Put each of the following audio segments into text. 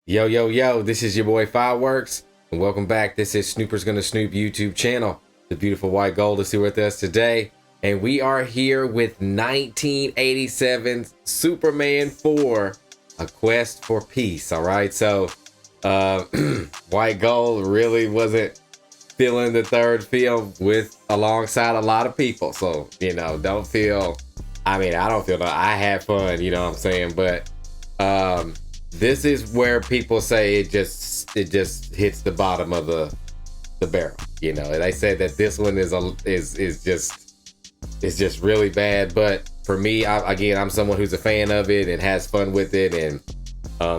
Yo, yo, yo, this is your boy Fireworks, and welcome back. This is Snoopers Gonna Snoop YouTube channel. The beautiful white gold is here with us today, and we are here with 1987's Superman 4, A Quest for Peace, all right? So, white gold really wasn't feeling the third film alongside a lot of people, so, don't feel, I don't feel, I had fun, you know what I'm saying, but, this is where people say it just hits the bottom of the barrel. They said that this one is just really bad. But for me, I'm someone who's a fan of it and has fun with it. And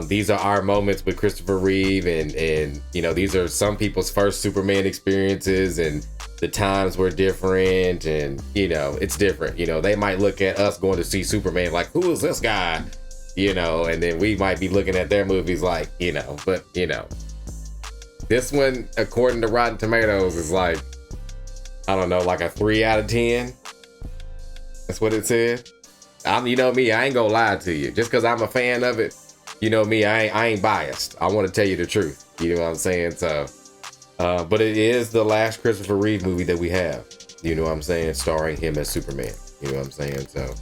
these are our moments with Christopher Reeve, and these are some people's first Superman experiences, and the times were different, and it's different. They might look at us going to see Superman like, who is this guy? And then we might be looking at their movies like, but this one, according to Rotten Tomatoes, is like, I don't know, like a 3 out of 10. That's what it said. Me, I ain't gonna lie to you. Just because I'm a fan of it, me, I ain't biased. I want to tell you the truth. You know what I'm saying? So, but it is the last Christopher Reeve movie that we have. You know what I'm saying? Starring him as Superman. You know what I'm saying? So.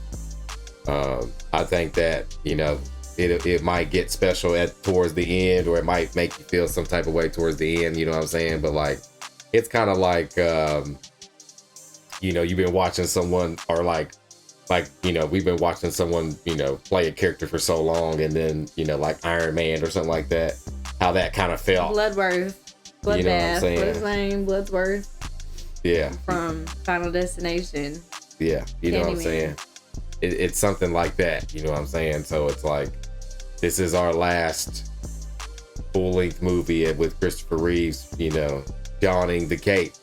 I think that it might get special towards the end, or it might make you feel some type of way towards the end. You know what I'm saying? But like, it's kind of like you've been watching someone, or we've been watching someone play a character for so long, and then like Iron Man or something like that. How that kind of felt. Bloodworth. Bloodbath. You know what I'm saying? What's his name? Bloodsworth. Yeah. From Final Destination. Yeah. You know what I'm saying? It's something like that, you know what I'm saying? So it's like, this is our last full-length movie with Christopher Reeves, donning the cape.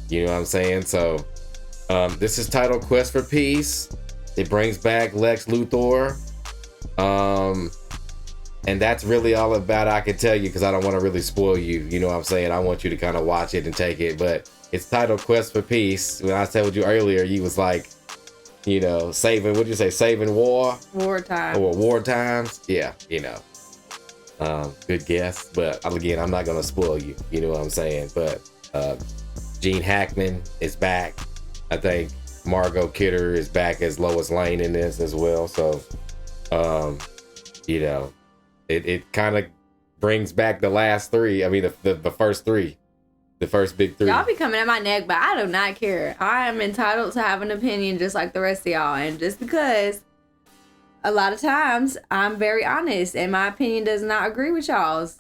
You know what I'm saying? So this is titled Quest for Peace. It brings back Lex Luthor. And that's really all about I can tell you, because I don't want to really spoil you. You know what I'm saying? I want you to kind of watch it and take it. But it's titled Quest for Peace. When I told you earlier, you was like, saving, what'd you say, saving wartime, or war times. Yeah, good guess, but again, I'm not gonna spoil you, you know what I'm saying? But Gene Hackman is back. I think Margot Kidder is back as Lois Lane in this as well. So it kind of brings back the last three. I mean, the first three. The first big three. Y'all be coming at my neck, but I do not care. I am entitled to have an opinion just like the rest of y'all. And just because a lot of times I'm very honest and my opinion does not agree with y'all's,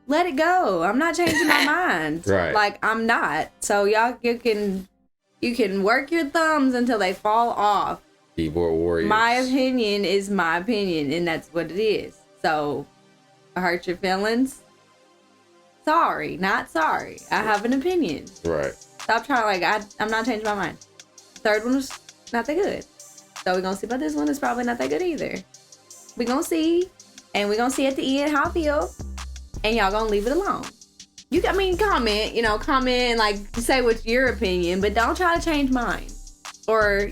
let it go. I'm not changing my mind. Right. Like, I'm not. So y'all, you can work your thumbs until they fall off. Keyboard warriors. My opinion is my opinion, and that's what it is. So, I hurt your feelings. Sorry, not sorry. I have an opinion. Right. Stop trying. I'm not changing my mind. Third one was not that good. So we're gonna see about this one. It's probably not that good either. We're gonna see, and we're gonna see at the end how I feel, and y'all gonna leave it alone. Comment, comment, like, say what's your opinion, but don't try to change mine. Or,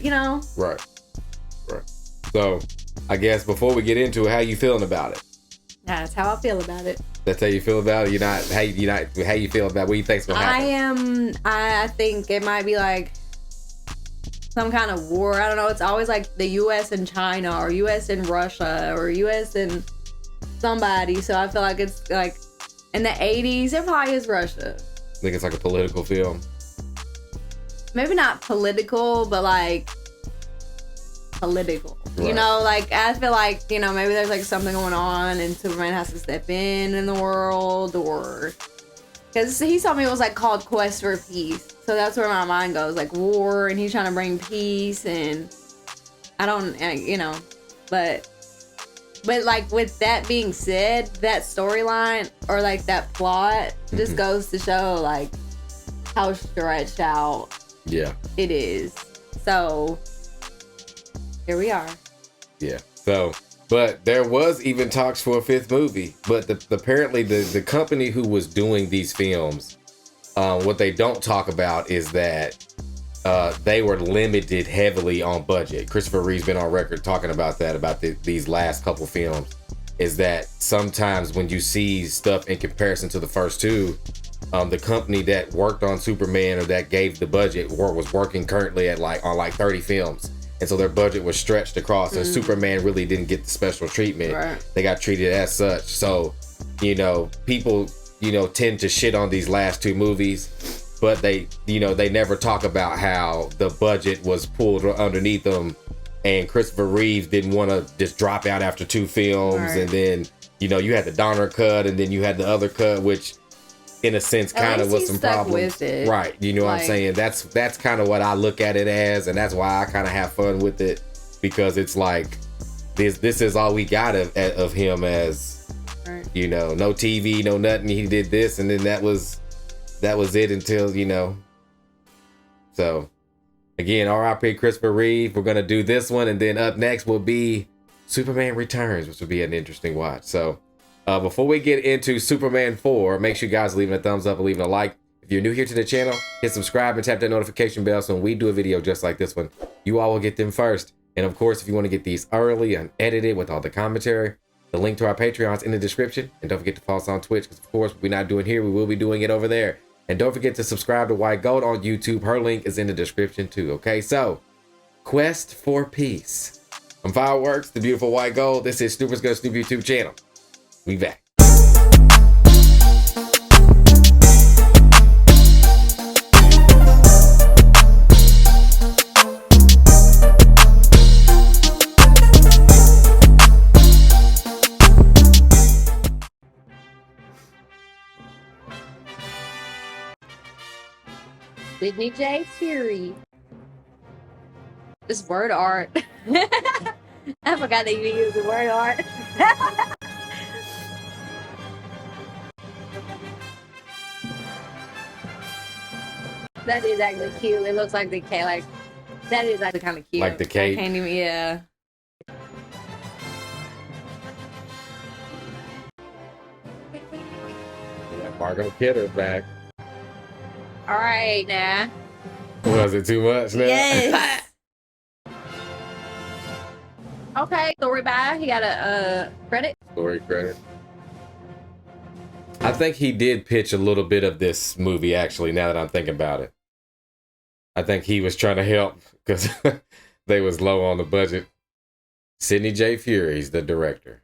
Right. So, I guess before we get into it, how you feeling about it? That's how I feel about it. That's how you feel about it? How you feel about what you think's gonna happen? I think it might be like some kind of war. I don't know. It's always like the U.S. and China, or U.S. and Russia, or U.S. and somebody. So I feel like it's like in the 80s. It probably is Russia. I think it's like a political film. Maybe not political, but like political. Right. I feel like, maybe there's like something going on and Superman has to step in the world, or because he told me it was like called Quest for Peace. So that's where my mind goes, like war, and he's trying to bring peace, and I don't, but like, with that being said, that storyline, or like that plot, just goes to show like how stretched out it is. So here we are. Yeah. So, but there was even talks for a fifth movie, but apparently the company who was doing these films, what they don't talk about is that they were limited heavily on budget. Christopher Reeve's been on record talking about that, about these last couple films. is that sometimes when you see stuff in comparison to the first two, the company that worked on Superman or that gave the budget was working currently at on 30 films. And so their budget was stretched across, and Superman really didn't get the special treatment. Right. They got treated as such. So, people, tend to shit on these last two movies, but they never talk about how the budget was pulled underneath them, and Christopher Reeve didn't want to just drop out after two films. Right. And then, you had the Donner cut, and then you had the other cut, which in a sense kind of was some problems. Right. You know what I'm saying? That's kind of what I look at it as, and that's why I kind of have fun with it, because it's like this is all we got of him as, right. No TV, no nothing. He did this, and then that was it until, So again, R.I.P. Christopher Reeve. We're gonna do this one, and then up next will be Superman Returns, which will be an interesting watch. So before we get into Superman 4, make sure you guys leaving a thumbs up and leaving a like. If you're new here to the channel, hit subscribe and tap that notification bell so when we do a video just like this one, you all will get them first. And of course, if you want to get these early and edited with all the commentary, the link to our Patreon is in the description. And don't forget to follow us on Twitch, because of course, what we're not doing here, we will be doing it over there. And don't forget to subscribe to White Gold on YouTube. Her link is in the description too, okay? So, Quest for Peace. From Fireworks, the beautiful White Gold, this is Snoopers Go Snoop YouTube channel. We back. Whitney J. Fury. This word art. I forgot that you used the word art. That is actually cute. It looks like the K, that is actually kind of cute. Like the K. I can't even, yeah. Margot Kidder's back. All right, now. Was it too much now? Yes. Okay, story by. He got a credit. Story credit. I think he did pitch a little bit of this movie, actually, now that I'm thinking about it. I think he was trying to help because they was low on the budget. Sidney J. Fury's the director.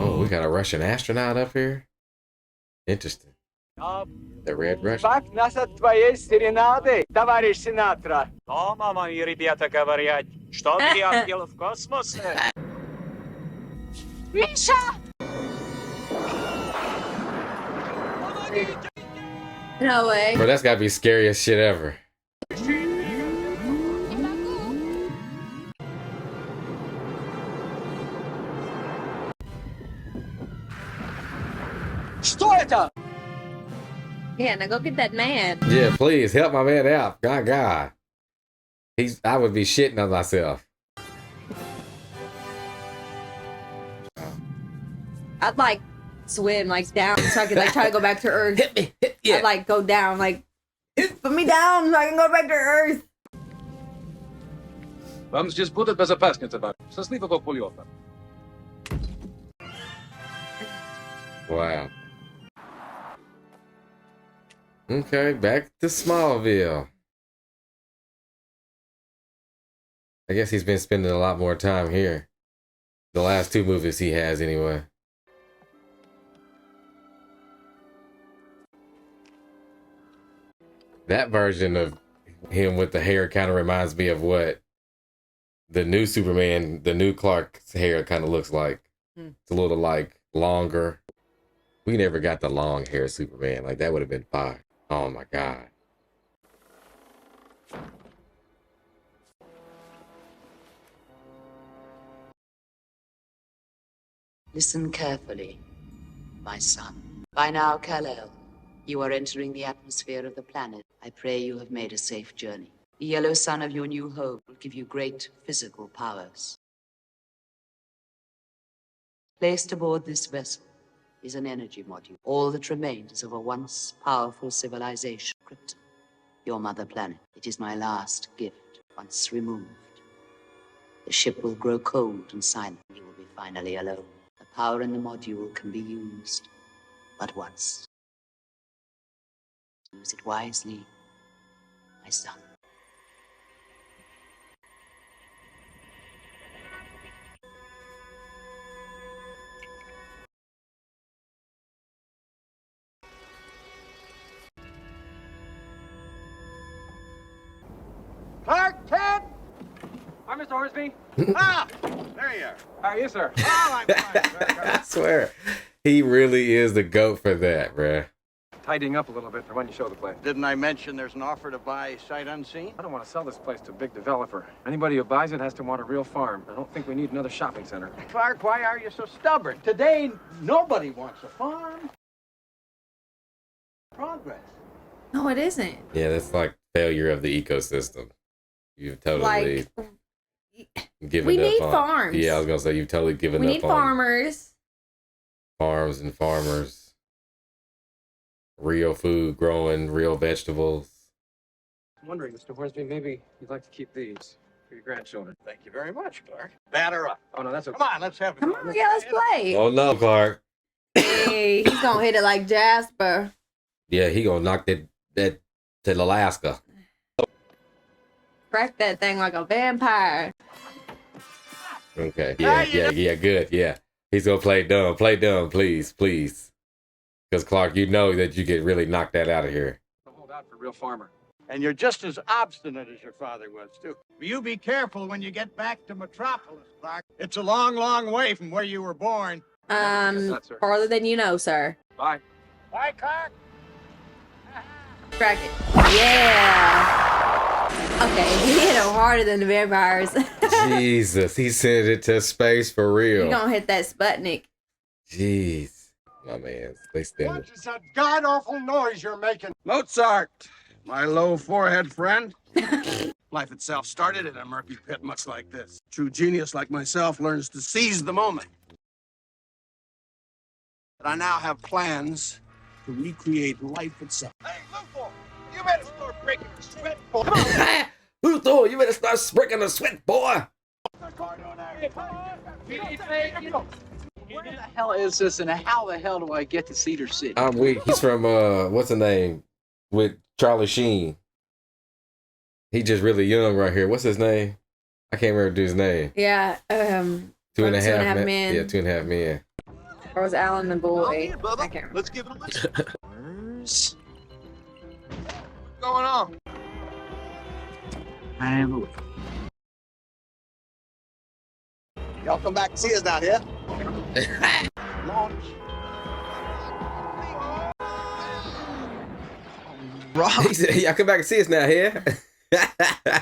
Oh, we got a Russian astronaut up here? Interesting. The Red Russian. Как нас от твоей серенады, товарищ сенатор? Дома мои ребята говорят, что ты отдел в космосе. Misha! No way. Bro, that's gotta be scariest shit ever. Что это? Yeah, now go get that man. Yeah, please help my man out. God. I would be shitting on myself. I'd swim down so I could try to go back to Earth. Hit me. Yeah. I'd go down, put me down so I can go back to Earth. Вам здесь будет безопаснее, товарищ. Счастливого полета. Wow. Okay, back to Smallville. I guess he's been spending a lot more time here. The last two movies he has, anyway. That version of him with the hair kind of reminds me of what the new Superman, the new Clark's hair kind of looks like. It's a little longer. We never got the long hair Superman. That would have been fire. Oh my God. Listen carefully, my son. By now, Kal-El, you are entering the atmosphere of the planet. I pray you have made a safe journey. The yellow sun of your new home will give you great physical powers. Placed aboard this vessel is an energy module. All that remains of a once powerful civilization, Krypton, your mother planet. It is my last gift. Once removed, the ship will grow cold and silent. You will be finally alone. The power in the module can be used but once. Use it wisely, my son. Clark Kent! Hi, Mr. Horsby. Ah! There you are. How are you, sir? Oh, I'm fine, I swear, he really is the GOAT for that, bruh. Tidying up a little bit for when you show the place. Didn't I mention there's an offer to buy sight unseen? I don't want to sell this place to a big developer. Anybody who buys it has to want a real farm. I don't think we need another shopping center. Clark, why are you so stubborn? Today, nobody wants a farm. Progress. No, it isn't. Yeah, that's like failure of the ecosystem. You've totally given we up need on farms. Yeah, I was gonna say you've totally given We up need on farmers. farms and farmers. Real food, growing real vegetables. I'm wondering, Mr. Horsby, maybe you'd like to keep these for your grandchildren. Thank you very much, Clark. Batter up. Oh, no, that's okay. Come on, let's have it. Come on, yeah, let's play. Oh no, Clark. Hey, he's gonna hit it like Jasper. Yeah, he gonna knock that to Alaska. Crack that thing like a vampire. Okay, yeah, good, yeah. He's gonna play dumb, please. Because Clark, you know that you could really knock that out of here. I'll hold out for a real farmer. And you're just as obstinate as your father was, too. You be careful when you get back to Metropolis, Clark. It's a long, long way from where you were born. Not, sir. Farther than you know, sir. Bye. Bye, Clark. Crack it. Yeah. Okay, he hit him harder than the vampires. Jesus, he sent it to space for real. You gonna hit that Sputnik. Jeez, my man, they still. What is that god-awful noise you're making? Mozart, my low-forehead friend. Life itself started in a murky pit much like this. True genius like myself learns to seize the moment. But I now have plans to recreate life itself. Hey, Luthor, you better start breaking the sweat, boy. Come on. Luthor, you better start sprinkling the sweat, boy. Where the hell is this, and how the hell do I get to Cedar City? I'm weak. He's from what's the name with Charlie Sheen. He just really young right here. What's his name? I can't remember his name. Yeah. Two and a half men. Yeah, 2.5 Men. Or was Alan the boy? I can't remember. Let's give it a listen. What's going on? Y'all come back and see us down here. Launch. He said, "Y'all come back and see us now here." I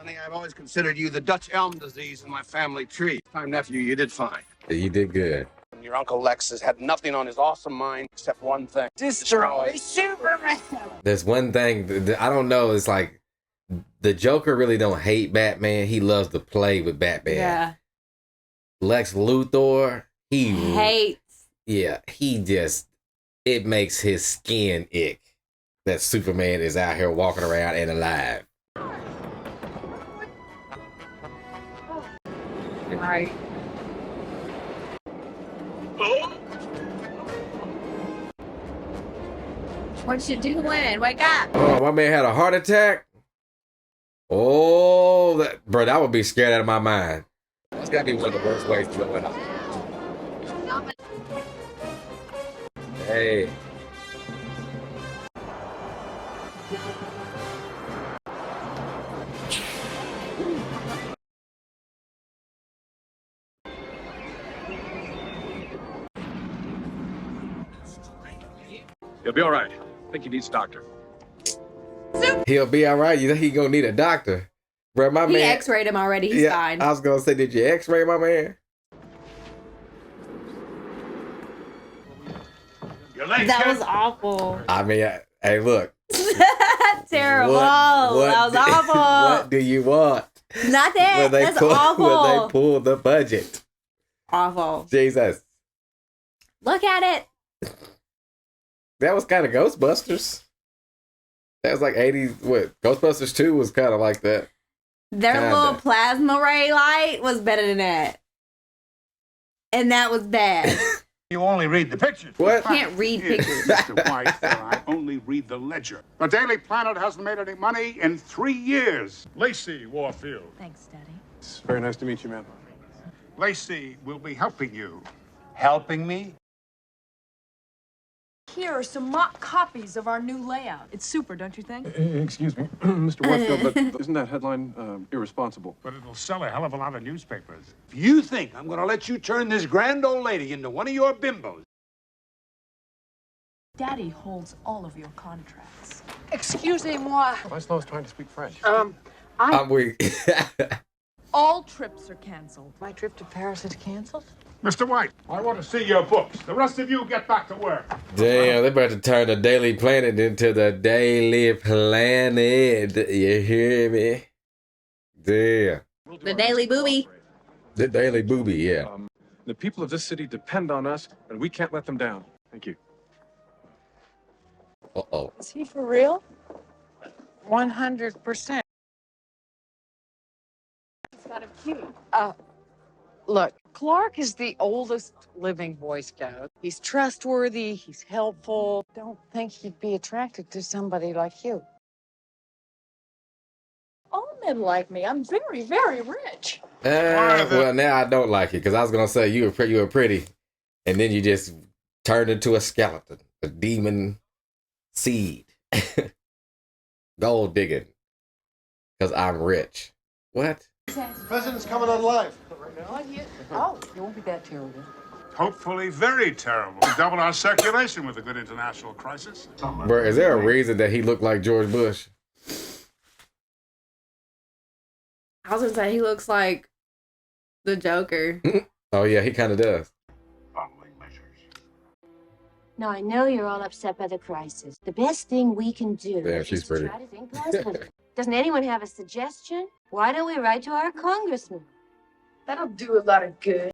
think I've always considered you the Dutch elm disease in my family tree. Time, nephew, you did fine. You did good. Your Uncle Lex has had nothing on his awesome mind except one thing. Destroy Superman! There's one thing I don't know. It's like the Joker really don't hate Batman. He loves to play with Batman. Yeah. Lex Luthor, he Hates. Yeah, it makes his skin ick that Superman is out here walking around and alive. Right. What you doing? Wake up! Oh, my man had a heart attack. Oh, bro, that would be scared out of my mind. That's gotta be one of the worst ways to go in. Hey. You'll be all right. I think he needs a doctor. He'll be all right. You think he gonna need a doctor? Bro, my He man. x-rayed him already. He's fine. I was gonna say, did you x-ray my man? That was awful. I mean, hey, look. Terrible. What That was awful. What do you want? Not that. That's awful. When they pull the budget. Awful. Jesus. Look at it. That was kind of Ghostbusters. That was like 80s. What? Ghostbusters 2 was kind of like that. Their Kinda. little plasma ray light was better than that. And that was bad. You only read the pictures. What? Can't read pictures. Mr. White, sir, I only read the ledger. The Daily Planet hasn't made any money in 3 years. Lacey Warfield. Thanks, Daddy. It's very nice to meet you, man. Lacey will be helping you. Helping me? Here are some mock copies of our new layout. It's super, don't you think? Excuse me, Mr. Warfield, but isn't that headline irresponsible? But it'll sell a hell of a lot of newspapers. If you think I'm gonna let you turn this grand old lady into one of your bimbos. Daddy holds all of your contracts. Excusez-moi. Lyslow's trying to speak French. I'm weak. All trips are canceled. My trip to Paris is canceled? Mr. White, I want to see your books. The rest of you get back to work. Damn, they about to turn the Daily Planet into the Daily Planet. You hear me? Damn. The Daily Booby. The Daily Booby, yeah. The people of this city depend on us, and we can't let them down. Thank you. Uh-oh. Is he for real? 100%. It's kind of cute. Look, Clark is the oldest living Boy Scout. He's trustworthy, he's helpful. Don't think he'd be attracted to somebody like you. All men like me. I'm very, very rich. Well, now I don't like it because I was gonna say you were pretty, and then you just turned into a skeleton, a demon seed, gold digging. Because I'm rich. What? The president's coming on live. Oh, it won't be that terrible. Hopefully very terrible. Double our circulation with a good international crisis. Bro, is there a reason that he looked like George Bush? I was gonna say he looks like the Joker. Oh yeah, he kind of does. Following measures. Now, I know you're all upset by the crisis. The best thing we can do Yeah, she's is to pretty. try to think positive. Doesn't anyone have a suggestion? Why don't we write to our congressman? That'll do a lot of good.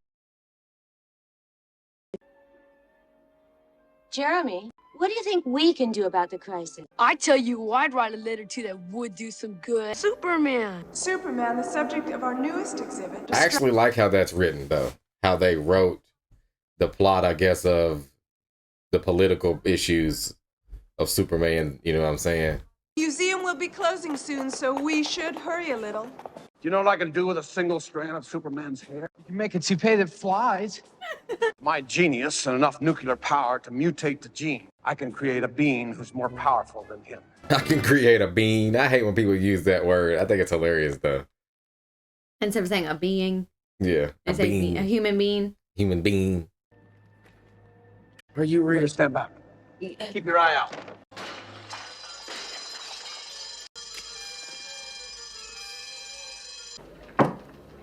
Jeremy, what do you think we can do about the crisis? I tell you who I'd write a letter to that would do some good. Superman. Superman, the subject of our newest exhibit. I actually like how that's written, though. How they wrote the plot, I guess, of the political issues of Superman. You know what I'm saying? Museum will be closing soon, so we should hurry a little. Do you know what I can do with a single strand of Superman's hair? You make a toupee that flies. My genius and enough nuclear power to mutate the gene. I can create a being who's more powerful than him. I can create a being. I hate when people use that word. I think it's hilarious, though. Instead of saying a being, Yeah, I say a human being. human being. Are you ready to stand back? Keep your eye out.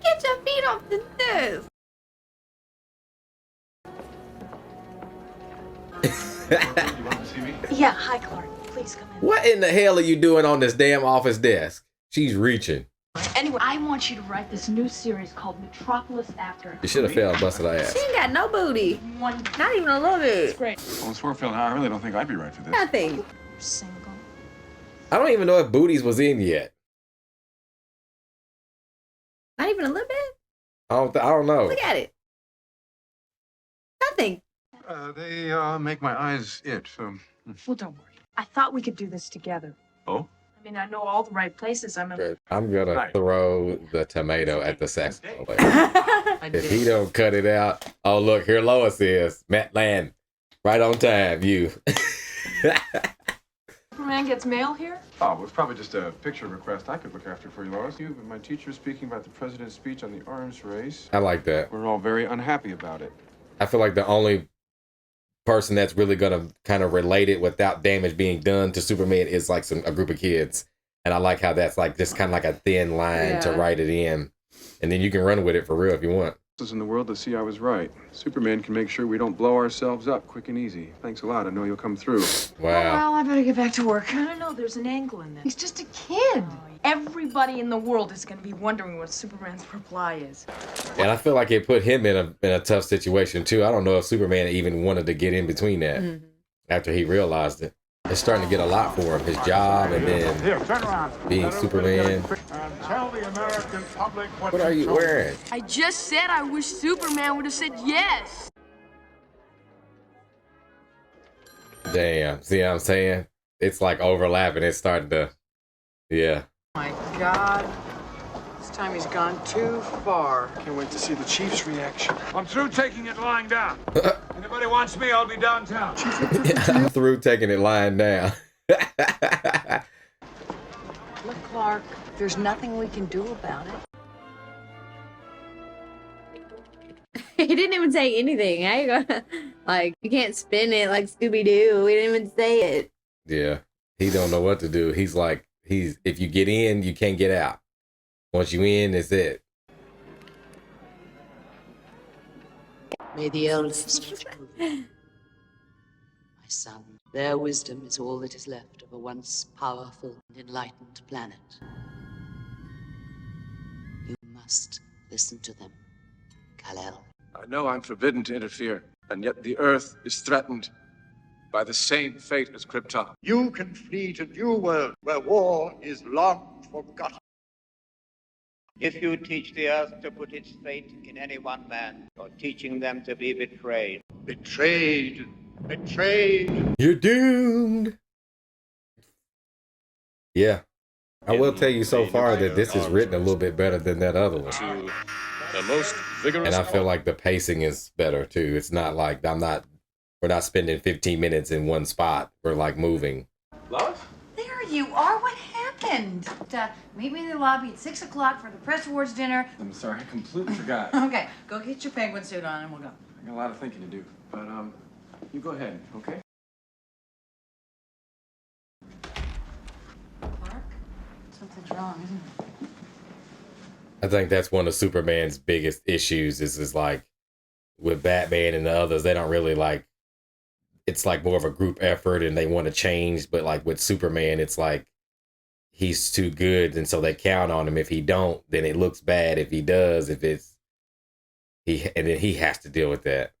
Get your feet off the desk. You want to see me? Yeah, hi, Clark. Please come in. What in the hell are you doing on this damn office desk? She's reaching. Anyway, I want you to write this new series called Metropolis After. You should have failed, busted her ass. She ain't got no booty. One. Not even a little bit. Great. Well, Miss Warfield, I really don't think I'd be right for this. Nothing. Single. I don't even know if Booties was in yet. Not even a little bit. I don't know. Look at it. Nothing. They make my eyes itch, so... Well, don't worry. I thought we could do this together. Oh? I mean, I know all the right places. I'm a... I'm gonna Right. throw the tomato at the saxophone player. If he don't cut it out, oh look, here Lois is. Matt Land, right on time. You. Superman gets mail here? Oh, it was probably just a picture request I could look after for you, Lois. You and my teacher speaking about the president's speech on the arms race. I like that. We're all very unhappy about it. I feel like the only person that's really gonna kind of relate it without damage being done to Superman is like a group of kids, and I like how that's like just kind of like a thin line to Yeah. write it in, and then you can run with it for real if you want. In the world to see I was right. Superman can make sure we don't blow ourselves up quick and easy. Thanks a lot. I know you'll come through. Wow. Well, I better get back to work. I don't know, there's an angle in this. He's just a kid. Everybody in the world is going to be wondering what Superman's reply is. And I feel like it put him in a tough situation too. I don't know if Superman even wanted to get in between that after he realized it. It's starting to get a lot for him. His job and then being Superman. Tell the American public What are you wearing? I just said I wish Superman would have said yes. Damn. See what I'm saying? It's like overlapping. It's starting to, yeah. My God. This time he's gone too far. Can't wait to see the Chief's reaction. I'm through taking it lying down. Anybody wants me, I'll be downtown. I'm through taking it lying down. Look, Clark, there's nothing we can do about it. He didn't even say anything. How you gonna, like, you can't spin it like Scooby-Doo. We didn't even say it. Yeah. He don't know what to do. He's like, if you get in, you can't get out. Once you in, it's it. May the elves be true. My son, their wisdom is all that is left of a once powerful and enlightened planet. You must listen to them, Kal-El. I know I'm forbidden to interfere, and yet the Earth is threatened by the same fate as KRYPTON. You can flee to new world where war is long forgotten. If you teach the earth to put its fate in any one man, you're teaching them to be betrayed. Betrayed. Betrayed. You're doomed. Yeah. I will tell you so far that this is written a little bit better than that other one. The most vigorous. And I feel like the pacing is better too. It's not like we're not spending 15 minutes in one spot. We're like moving. Lois? There you are. What happened? Meet me in the lobby at 6 o'clock for the press awards dinner. I'm sorry, I completely forgot. Okay, go get your penguin suit on and we'll go. I got a lot of thinking to do, but you go ahead, okay? Clark, something's wrong, isn't it? I think that's one of Superman's biggest issues is like with Batman and the others, they don't really like, it's like more of a group effort and they want to change. But like with Superman, it's like he's too good. And so they count on him. If he don't, then it looks bad. If he does, and then he has to deal with that.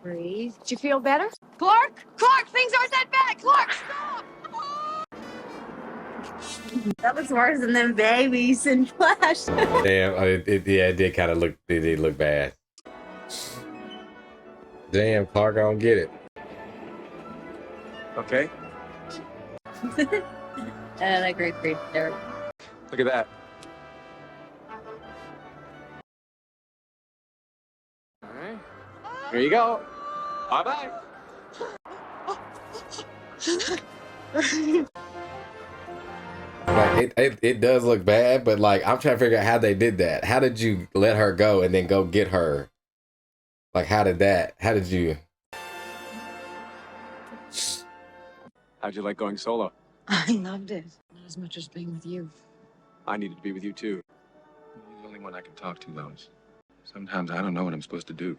Breathe. Did you feel better? Clark, things aren't that bad. Clark, stop! That was worse than them babies in Flash. Damn, it did kind of look, it did look bad. Damn, Clark, I don't get it. Okay. That great there. Look at that. All right. Here you go. Bye-bye. Like it does look bad, but like I'm trying to figure out how they did that. How did you let her go and then go get her? Like how did you? How'd you like going solo? I loved it. Not as much as being with you. I needed to be with you too. You're the only one I can talk to, Lois. Sometimes I don't know what I'm supposed to do.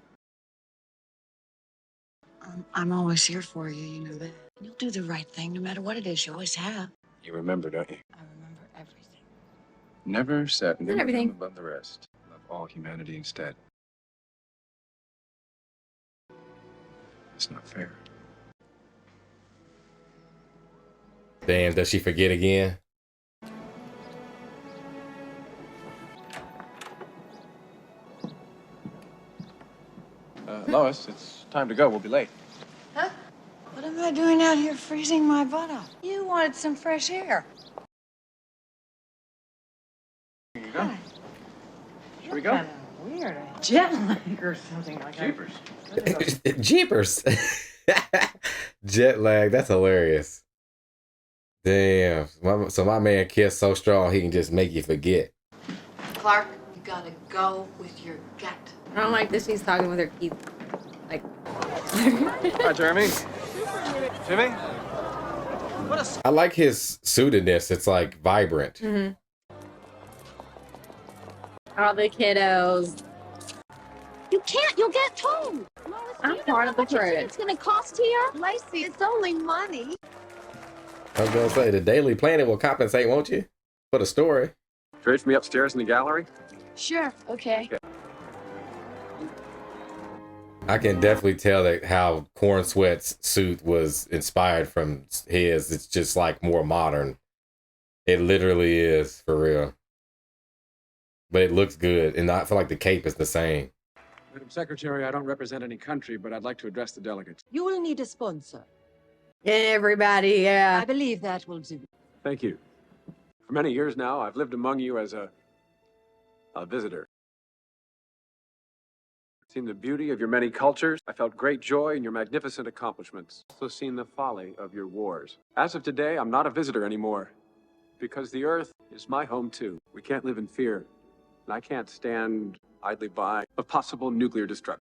I'm always here for you, you know that. You'll do the right thing no matter what it is. You always have. You remember, don't you? I remember everything. Never set Not everything. above the rest. Love all humanity instead. It's not fair. Damn, does she forget again? Lois, it's time to go. We'll be late. Huh? What am I doing out here freezing my butt off? You wanted some fresh air. Here you go. Hi. Should we go? Kind of weird. A jet lag or something like that. Jeepers. Jet lag, that's hilarious. Damn. So my man kissed so strong he can just make you forget. Clark, you gotta go with your gut. I don't like this. She's talking with her teeth. Like. Hi, Jeremy. Jimmy? I like his suitedness. It's like vibrant. Mm-hmm. All the kiddos. You can't. You'll get told. I'm part of the credit. It's gonna cost here, Lacey. It's only money. I was gonna say the Daily Planet will compensate, won't you, for the story? Trade for me upstairs in the gallery? Sure. Okay. I can definitely tell that how Corn Sweat's suit was inspired from his. It's just like more modern. It literally is, for real. But it looks good, and I feel like the cape is the same. Madam Secretary, I don't represent any country, but I'd like to address the delegates. You will need a sponsor. Everybody, yeah. I believe that will do. Thank you. For many years now, I've lived among you as a visitor. I've seen the beauty of your many cultures. I felt great joy in your magnificent accomplishments. Also seen the folly of your wars. As of today, I'm not a visitor anymore, because the Earth is my home too. We can't live in fear, and I can't stand idly by of possible nuclear destruction.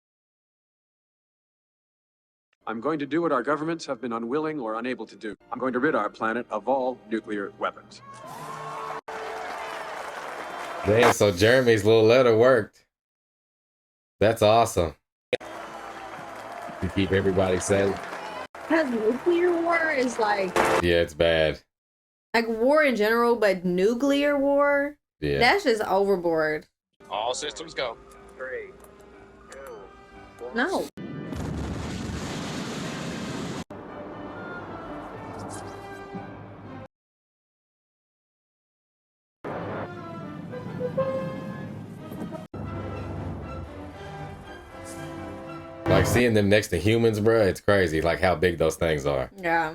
I'm going to do what our governments have been unwilling or unable to do. I'm going to rid our planet of all nuclear weapons. Damn, so Jeremy's little letter worked. That's awesome. To keep everybody safe. Because nuclear war is like Yeah, it's bad. war in general, but nuclear war, Yeah. that's just overboard. All systems go. 3, 2, 1. No. Like seeing them next to humans, bro, it's crazy. Like how big those things are. Yeah.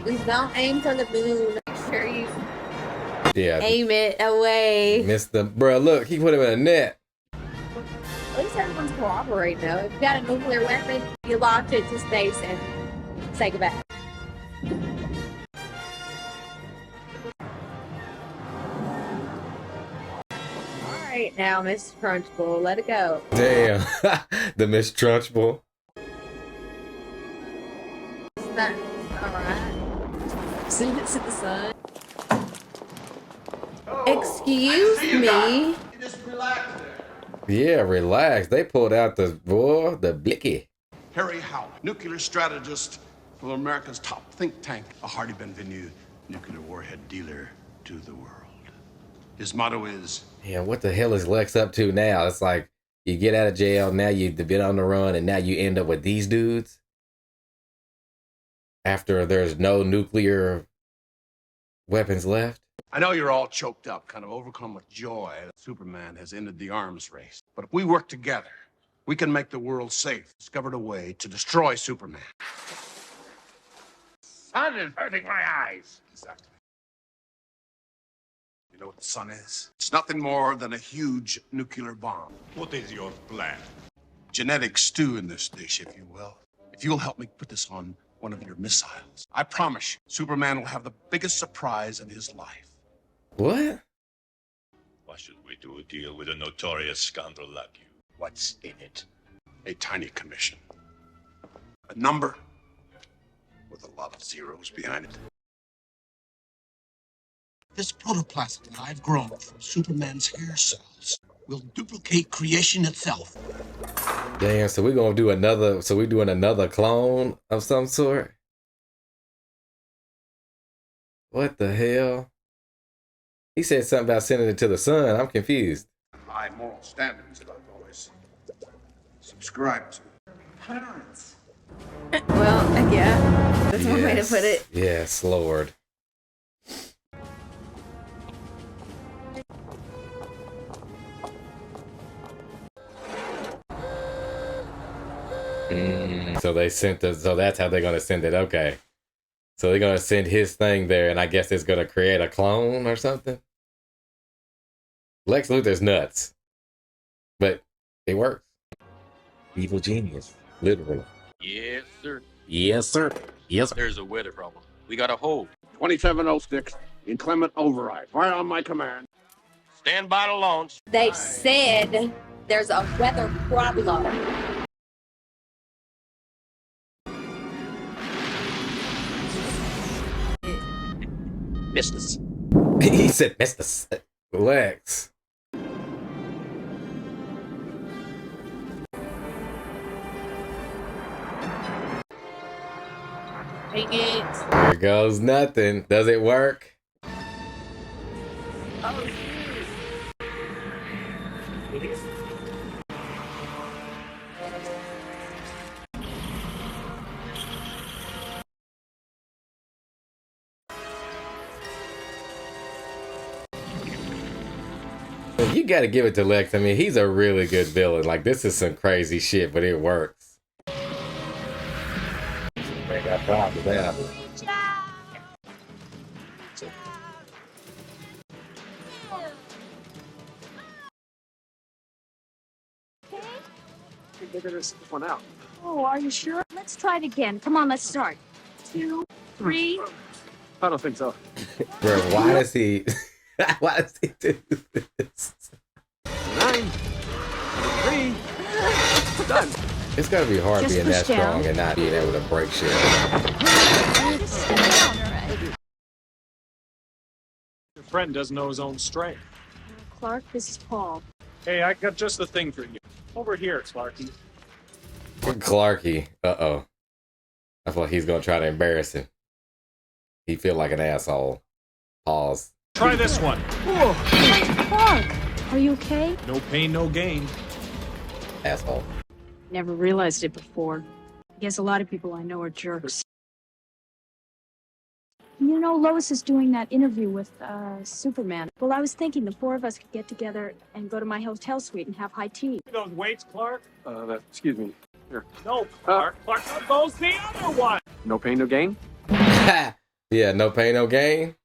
Just don't aim for the moon. Make sure you Yeah. aim it away. Missed the bro. Look, he put him in a net. At least everyone's cooperating though. If you got a nuclear weapon, you launch it to space and say goodbye. Alright now, Miss Crunchbull, let it go. Damn. The Miss Trunchbull. Alright. Send it to the sun. Excuse me. Just relax there. Yeah, relax. They pulled out the blicky. Harry Howell, nuclear strategist from America's top think tank, a Hardy Benvenue nuclear warhead dealer to the world. His motto is, Yeah, what the hell is Lex up to now? It's like you get out of jail, now you've been on the run, and now you end up with these dudes? After there's no nuclear weapons left? I know you're all choked up, kind of overcome with joy that Superman has ended the arms race. But if we work together, we can make the world safe. Discovered a way to destroy Superman. Sun is hurting my eyes. Exactly. You know what the sun is? It's nothing more than a huge nuclear bomb. What is your plan? Genetic stew in this dish, if you will. If you'll help me put this on one of your missiles, I promise you, Superman will have the biggest surprise in his life. What? Why should we do a deal with a notorious scoundrel like you? What's in it? A tiny commission. A number with a lot of zeros behind it. This protoplasm that I've grown from Superman's hair cells will duplicate creation itself. Damn, so we're gonna do another, so we're doing another clone of some sort? What the hell? He said something about sending it to the sun. I'm confused. High moral standards that I've always subscribed to. Parents. Well, yeah. That's one way to put it. Yes, Lord. So they sent the, so that's how they're gonna send it. Okay. So they're gonna send his thing there, and I guess it's gonna create a clone or something. Lex Luthor's nuts, but it works. Evil genius, literally. Yes, sir. Yes, sir. Yes. There's a weather problem. We got a hold. 2706, inclement override. Fire on my command. Stand by to launch. They said there's a weather problem. Business. He said, Mr. Lex. Take it. There goes nothing. Does it work? Oh, You gotta give it to Lex. I mean, he's a really good villain. Like, this is some crazy shit, but it works. They got time to that. Figure this one out. Oh, are you sure? Let's try it again. Come on, let's start. 2, 3. I don't think so. Bro, why does he do this? 9, 3, done. It's gotta be hard Just being that push down. strong and not being able to break shit. Your friend doesn't know his own strength. Clark, this is Paul. Hey, I got just the thing for you. Over here, Clarky. Clarky. Uh-oh. I feel like he's gonna try to embarrass him. He feel like an asshole. Pause. Try this one. Clark, are you okay? No pain, no gain. Asshole. Never realized it before. I guess a lot of people I know are jerks. You know, Lois is doing that interview with Superman. Well, I was thinking the 4 of us could get together and go to my hotel suite and have high tea. Those weights, Clark? Excuse me. Here. No, Clark. Clark, those the other one. No pain, no gain? Yeah, no pain, no gain.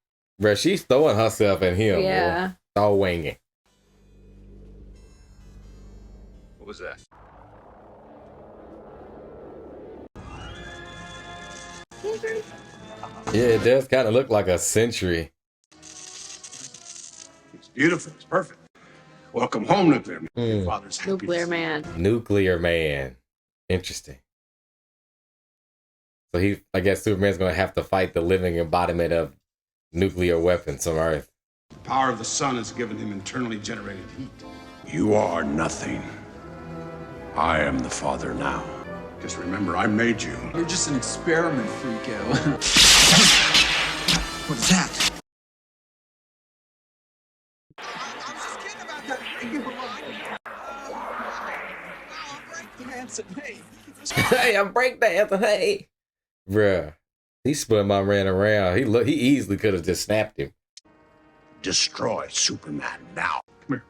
Bro, she's throwing herself at him. Yeah. Bro. Throwing it. What was that? Yeah, it does kind of look like a century. It's beautiful. It's perfect. Welcome home, Nuclear Man. Your father's happy. Nuclear Man. Nuclear Man. Interesting. So I guess Superman's gonna have to fight the living embodiment of nuclear weapons on Earth. The power of the sun has given him internally generated heat. You are nothing. I am the father now. Just remember, I made you. You're just an experiment, freako. What is that? Hey, I'm breakdancing. Hey, bruh, he spun my man around. He easily could have just snapped him. Destroy Superman now. Come here.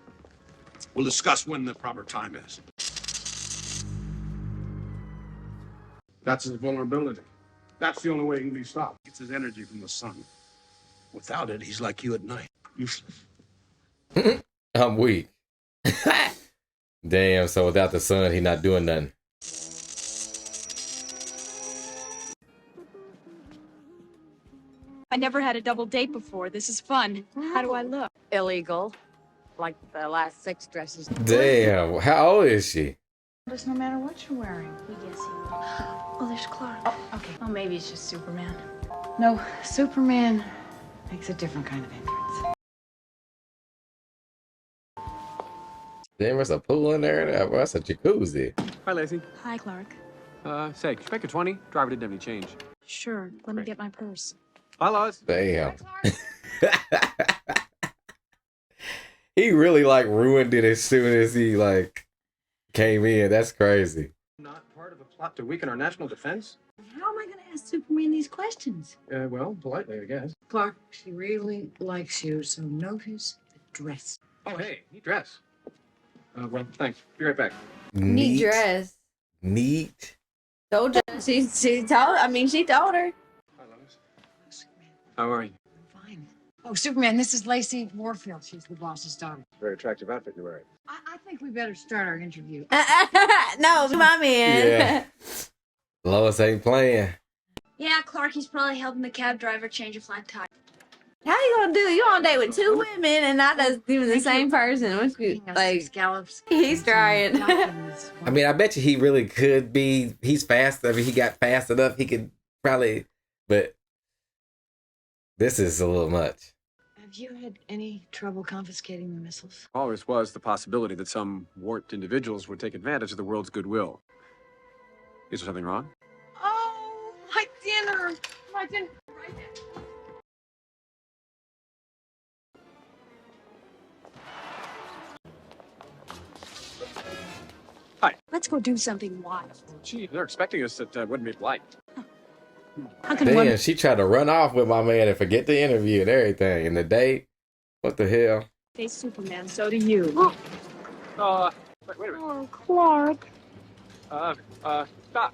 We'll discuss when the proper time is. That's his vulnerability. That's the only way he can be stopped. He gets his energy from the sun. Without it, he's like you at night. Useless. I'm weak. Damn, so without the sun, he not doing nothing. I never had a double date before. This is fun. How do I look? Illegal. Like the last 6 dresses. Damn, how old is she? Just no matter what you're wearing. Yes, he will. Oh, there's Clark. Oh, okay. Oh, maybe it's just Superman. No, Superman makes a different kind of entrance. Damn, there's a pool in there. That's a jacuzzi. Hi, Lacey. Hi, Clark. Say, could you make a 20? Driver didn't have any change. Sure. Let me get my purse. Hi, Lois. Damn. He really like ruined it as soon as he like came in. That's crazy. Not part of a plot to weaken our national defense? How am I going to ask Superman these questions? Well, politely, I guess. Clark, she really likes you, so notice the dress. Oh, hey, neat dress. Well, thanks. Be right back. Neat dress. Neat. Told you. She told her. Hi, Lois. How are you? Fine. Oh, Superman, this is Lacey Warfield. She's the boss's daughter. Very attractive outfit you're wearing. I think we better start our interview. No, my man. Yeah. Lois ain't playing. Yeah, Clark, he's probably helping the cab driver change a flat tire. How you gonna do? You on a date with 2 women and not us even the same person? What's good? Like scallops. He's trying. I mean, I bet you he really could be. He's fast. I mean, he got fast enough. He could probably, but this is a little much. Have you had any trouble confiscating the missiles? Always was the possibility that some warped individuals would take advantage of the world's goodwill. Is there something wrong? Oh, my dinner! My dinner! Right there. Hi. Let's go do something wild. Gee, they're expecting us at Woodmead Light. Damn, she tried to run off with my man and forget the interview and everything. And the date? What the hell? Hey, Superman, so do you. Wait a minute. Oh, Clark. Stop.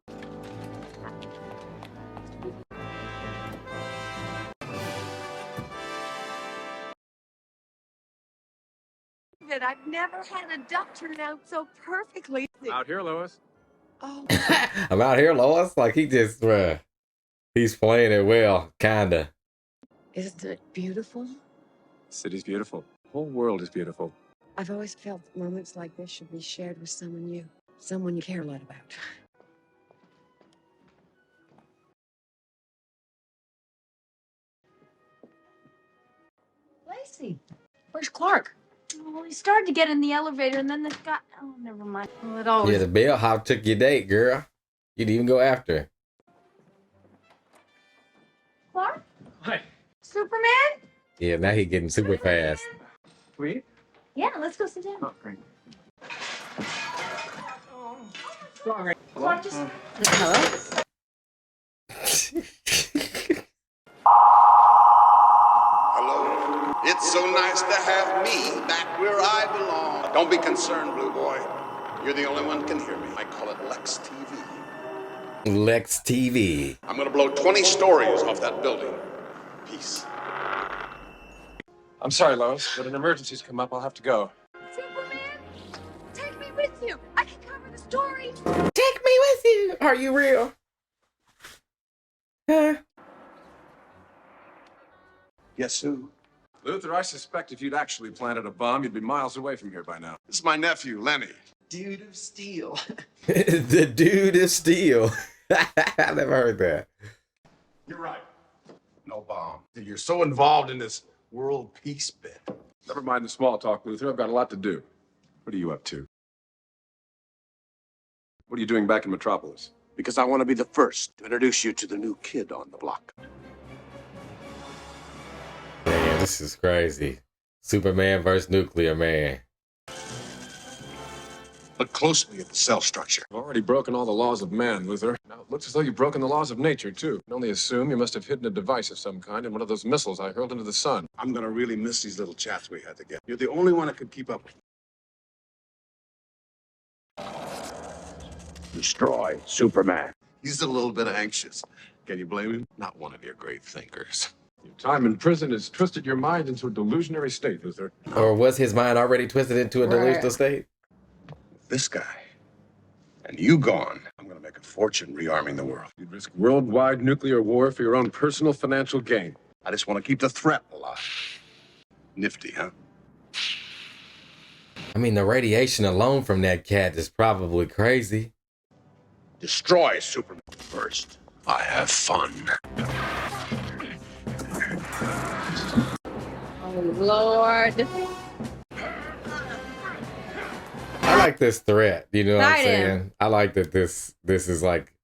That I've never had a duck turn out so perfectly. Out here, Lois. Oh. I'm out here, Lois. Like he just, he's playing it well, kinda. Isn't it beautiful? The city's beautiful. The whole world is beautiful. I've always felt that moments like this should be shared with someone you care a lot about. Lacey, where's Clark? Well, he started to get in the elevator, and then this guy... Oh, never mind. Well, it always... Yeah, the bellhop took your date, girl. You didn't even go after her. Clark? Hi. Superman? Yeah, now he getting super fast. We? Yeah, let's go sit down. Oh, great. Sorry. Clark, just... Hello? Hello. It's so nice to have me back where I belong. Don't be concerned, Blue Boy. You're the only one who can hear me. I call it Lex TV. Lex TV. I'm gonna blow 20 stories off that building. Peace. I'm sorry, Lois, but an emergency's come up. I'll have to go. Superman, take me with you. I can cover the story. Take me with you. Are you real? Huh? Yes, who? Luthor, I suspect if you'd actually planted a bomb, you'd be miles away from here by now. This is my nephew, Lenny. Dude of steel. The dude is steel. I never heard that. You're right. No bomb. You're so involved in this world peace bit. Never mind the small talk, Luthor. I've got a lot to do. What are you up to? What are you doing back in Metropolis? Because I want to be the first to introduce you to the new kid on the block. Man, this is crazy. Superman versus Nuclear Man. Look closely at the cell structure. You've already broken all the laws of man, Luthor. Now it looks as though you've broken the laws of nature, too. I can only assume you must have hidden a device of some kind in one of those missiles I hurled into the sun. I'm gonna really miss these little chats we had together. You're the only one that could keep up with me. Destroy Superman. He's a little bit anxious. Can you blame him? Not one of your great thinkers. Your time in prison has twisted your mind into a delusionary state, Luthor. Or was his mind already twisted into a delusional state? This guy, and you gone, I'm gonna make a fortune rearming the world. You'd risk worldwide nuclear war for your own personal financial gain. I just want to keep the threat alive. Nifty, huh? I mean, the radiation alone from that cat is probably crazy. Destroy Superman first. I have fun. Oh, Lord. I like this threat. You know what I'm I do. saying? I like that this is like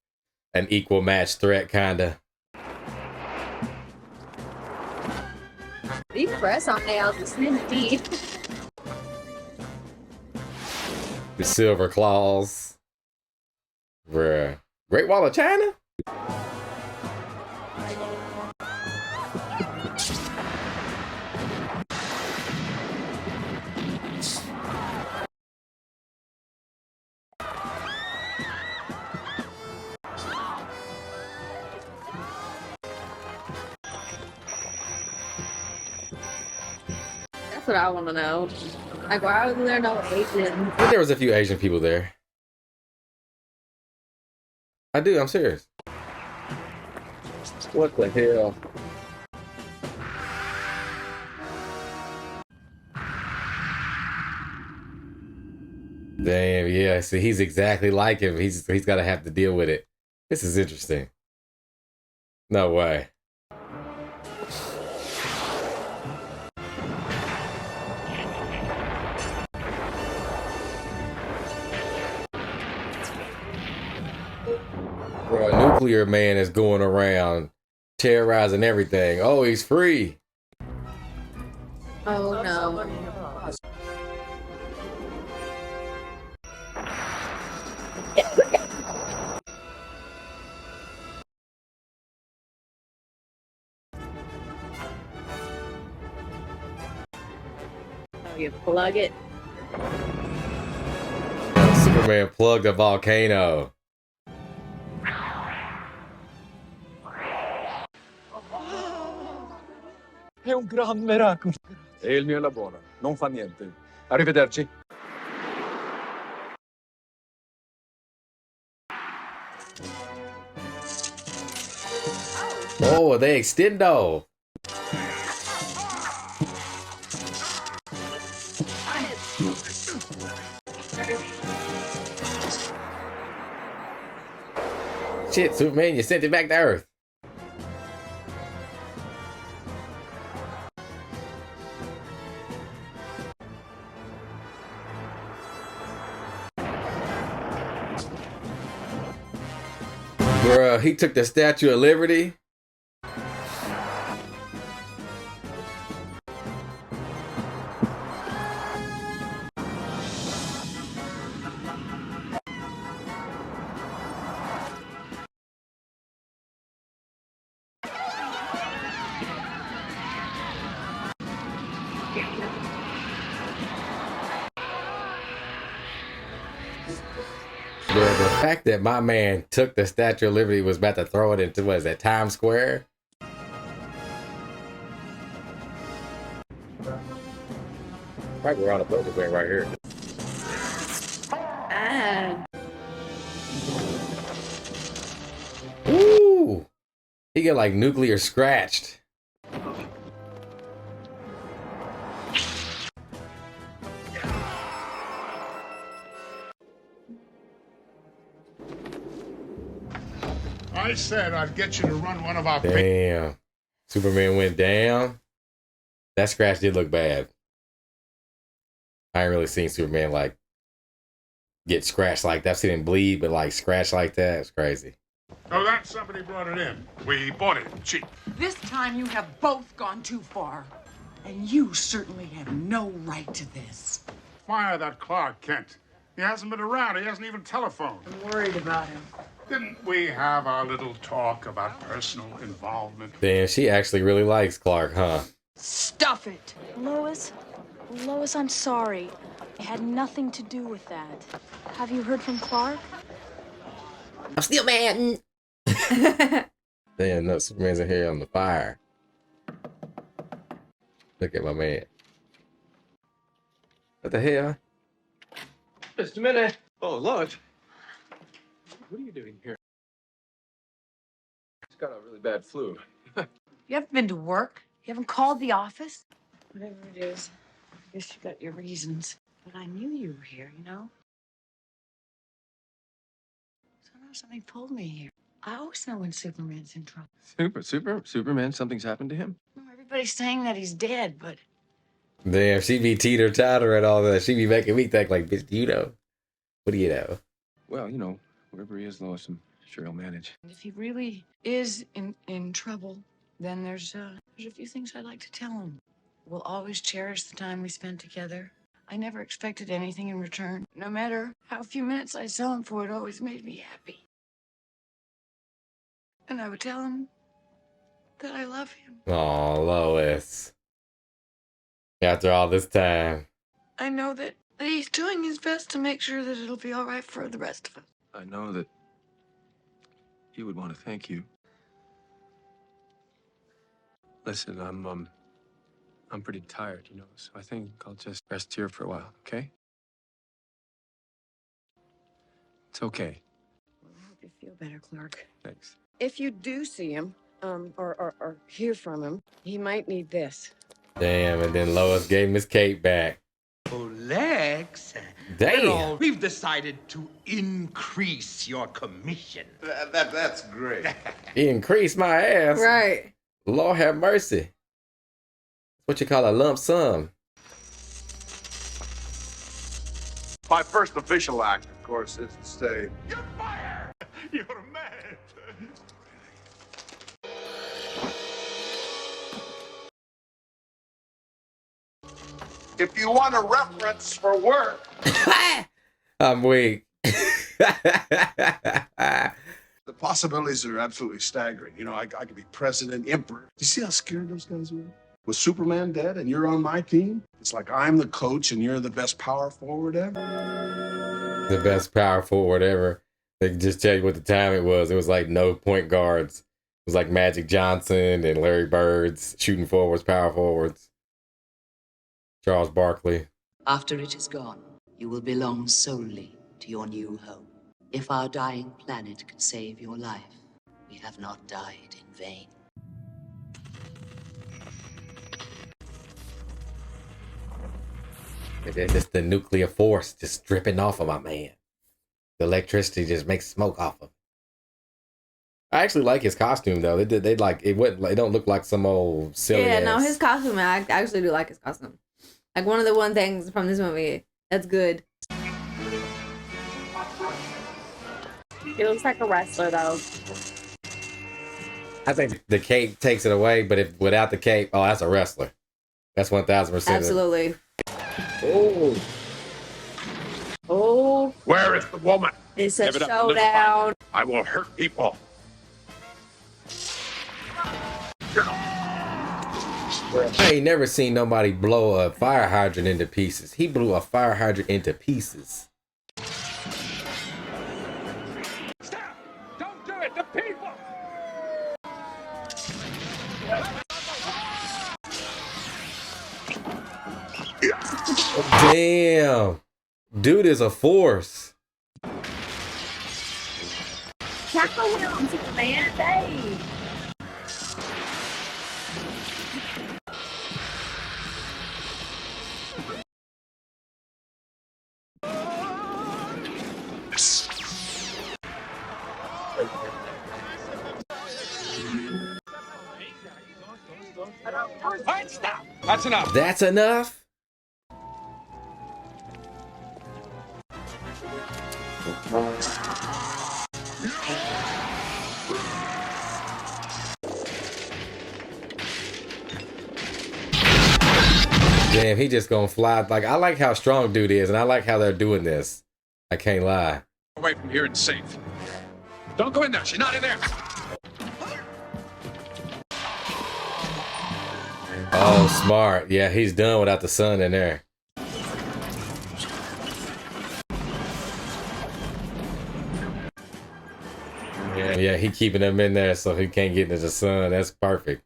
an equal match threat, kinda. These press on nails is nifty. The silver claws. Bruh. Great Wall of China? That's what I want to know. Like, why wasn't there no Asians? But there was a few Asian people there. I do, I'm serious. What the hell? Damn, yeah. See, he's exactly like him. He's got to have to deal with it. This is interesting. No way. Bro, a nuclear man is going around terrorizing everything. Oh, he's free. Oh no. Oh, you plug it. Superman plugged a volcano. È un gran miracolo. È il mio lavoro, non fa niente. Arrivederci. Oh, they extendo. Shit, Superman, you sent it back to Earth. Bruh, he took the Statue of Liberty. The fact that my man took the Statue of Liberty was about to throw it into, what is that, Times Square? Right around the building right here. Ah. Ooh! He got like nuclear scratched. I said I'd get you to run one of our... Damn. Superman went down. That scratch did look bad. I ain't really seen Superman like get scratched like that. I've seen him bleed, but like scratch like that, it's crazy. Oh, that somebody brought it in. We bought it cheap. This time you have both gone too far. And you certainly have no right to this. Fire that Clark Kent. He hasn't been around. He hasn't even telephoned. I'm worried about him. Didn't we have our little talk about personal involvement? Damn, she actually really likes Clark, huh? Stuff it. Lois, I'm sorry. It had nothing to do with that. Have you heard from Clark? I'm still mad. Damn, no, Superman's in here on the fire. Look at my man. What the hell? Just a minute. Oh, Lois. What are you doing here? He's got a really bad flu. You haven't been to work? You haven't called the office? Whatever it is, I guess you got your reasons. But I knew you were here, you know? Somehow something pulled me here. I always know when Superman's in trouble. Superman, something's happened to him? Everybody's saying that he's dead, but Damn, she be teeter-totter and all that. She be making me think like, bitch, do you know? What do you know? Well, you know, wherever he is, Lois, I'm sure he'll manage. if he really is in trouble, then there's a few things I'd like to tell him. We'll always cherish the time we spent together. I never expected anything in return. No matter how few minutes I saw him for, it always made me happy. And I would tell him that I love him. Aw, Lois. After all this time. I know that he's doing his best to make sure that it'll be all right for the rest of us. I know that you would want to thank you. Listen, I'm pretty tired, you know, so I think I'll just rest here for a while, okay? It's okay. I hope you feel better, Clark. Thanks. If you do see him, or hear from him, he might need this. Damn, and then Lois gave him his cape back. Oh, Lex. Damn. Well, we've decided to increase your commission. That's great. He increased my ass. Right. Lord have mercy. What you call a lump sum. My first official act, of course, is to say, You're a man. If you want a reference for work, I'm weak. the possibilities are absolutely staggering. You know, I could be president, emperor. You see how scared those guys were? Was Superman dead and you're on my team? It's like I'm the coach and you're the best power forward ever. The best power forward ever. They can just tell you what the time it was. It was like no point guards. It was like Magic Johnson and Larry Bird's shooting forwards, power forwards. Charles Barkley. After it is gone, you will belong solely to your new home. If our dying planet can save your life, we have not died in vain. It's just the nuclear force just dripping off of my man. The electricity just makes smoke off of him. I actually like his costume though. They like it. It don't look like some old silly. Yeah, no, ass. his costume. I actually do like his costume. Like one of the things from this movie that's good. He looks like a wrestler, though. I think the cape takes it away, but if without the cape, oh, that's a wrestler. That's 1000%. Absolutely. Oh. Oh. Where is the woman? It's a Give it up. showdown. I will hurt people. I ain't never seen nobody blow a fire hydrant into pieces. He blew a fire hydrant into pieces. Stop! Don't do it! The people! Damn. Dude is a force. Tackle him, Superman, hey! Stop! That's enough. That's enough? Damn, he just gonna fly. Like, I like how strong dude is, and I like how they're doing this. I can't lie. Away from here, it's safe. Don't go in there. She's not in there. Oh, smart. Yeah, he's done without the sun in there. Yeah, he keeping them in there so he can't get into the sun. That's perfect.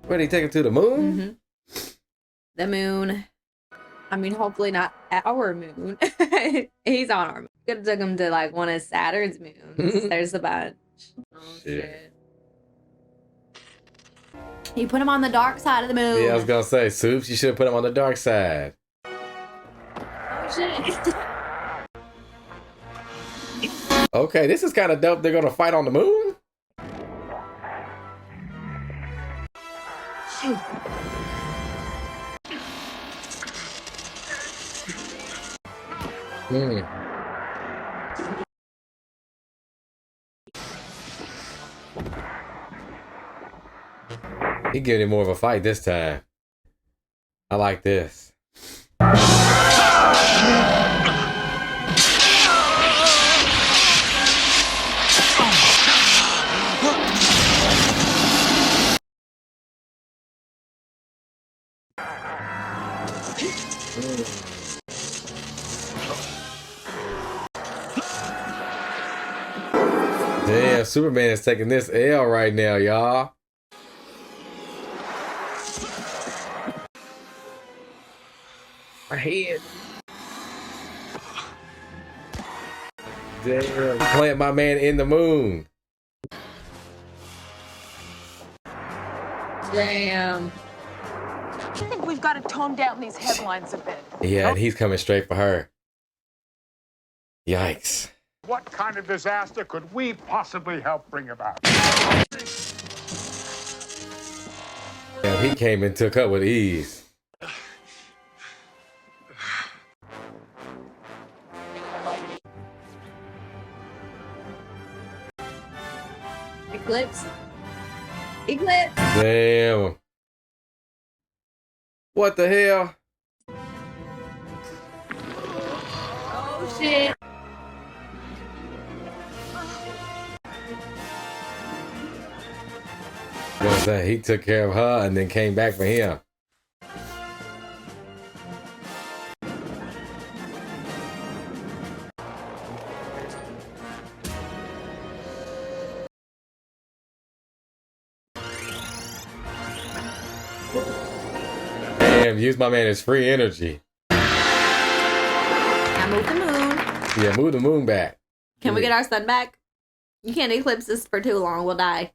Where did he take him to the moon? Mm-hmm. The moon. I mean, hopefully not our moon. He's on our moon. Could have took him to like one of Saturn's moons. There's a bunch. Oh, shit. You put him on the dark side of the moon. Yeah, I was gonna say, Soups, you should have put him on the dark side. Oh shit. Okay, this is kind of dope. They're gonna fight on the moon? Hmm. He giving him more of a fight this time. I like this. Damn, Superman is taking this L right now, y'all. My head. Damn, plant my man in the moon. Damn. I think we've got to tone down these headlines a bit. Yeah, and he's coming straight for her. Yikes. What kind of disaster could we possibly help bring about? Damn, he came and took her with ease. Eclipse. Eclipse. Damn. What the hell? Oh shit. What's that? He took care of her and then came back for him. Damn, use my man as free energy. I moved the moon. Yeah, move the moon back. Can we get our sun back? You can't eclipse this for too long. We'll die.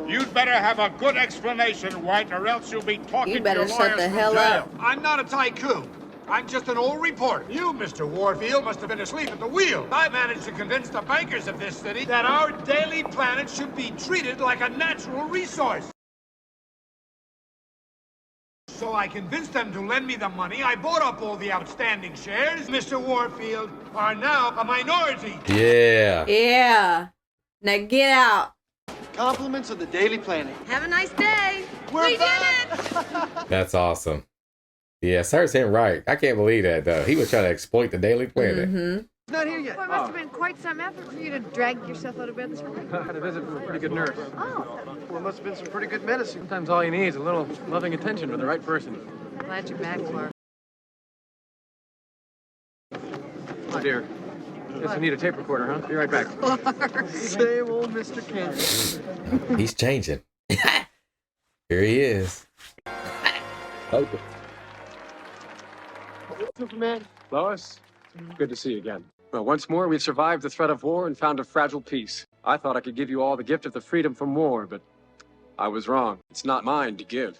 You'd better have a good explanation, White, or else you'll be talking You better to your shut lawyers the from hell jail. up. I'm not a tycoon. I'm just an old reporter. You, Mr. Warfield, must have been asleep at the wheel. I managed to convince the bankers of this city that our daily planet should be treated like a natural resource. So I convinced them to lend me the money. I bought up all the outstanding shares. Mr. Warfield are now a minority. Yeah. Yeah. Now get out. Compliments of the Daily Planet. Have a nice day. We did it. That's awesome. Yeah, serves him right. I can't believe that, though. He was trying to exploit the Daily Planet. Mm-hmm. Not here yet. Well, it must have been quite some effort for you to drag yourself out of bed this morning. I had a visit from a pretty good nurse. Oh, Well, it must have been some pretty good medicine. Sometimes all you need is a little loving attention from the right person. glad you're back, Clark. Oh dear. Guess I need a tape recorder, huh? Be right back. Same old Mr. Kent. He's changing. Here he is. Okay. Superman. Lois, good to see you again. Well, once more, we've survived the threat of war and found a fragile peace. I thought I could give you all the gift of the freedom from war, but I was wrong. It's not mine to give.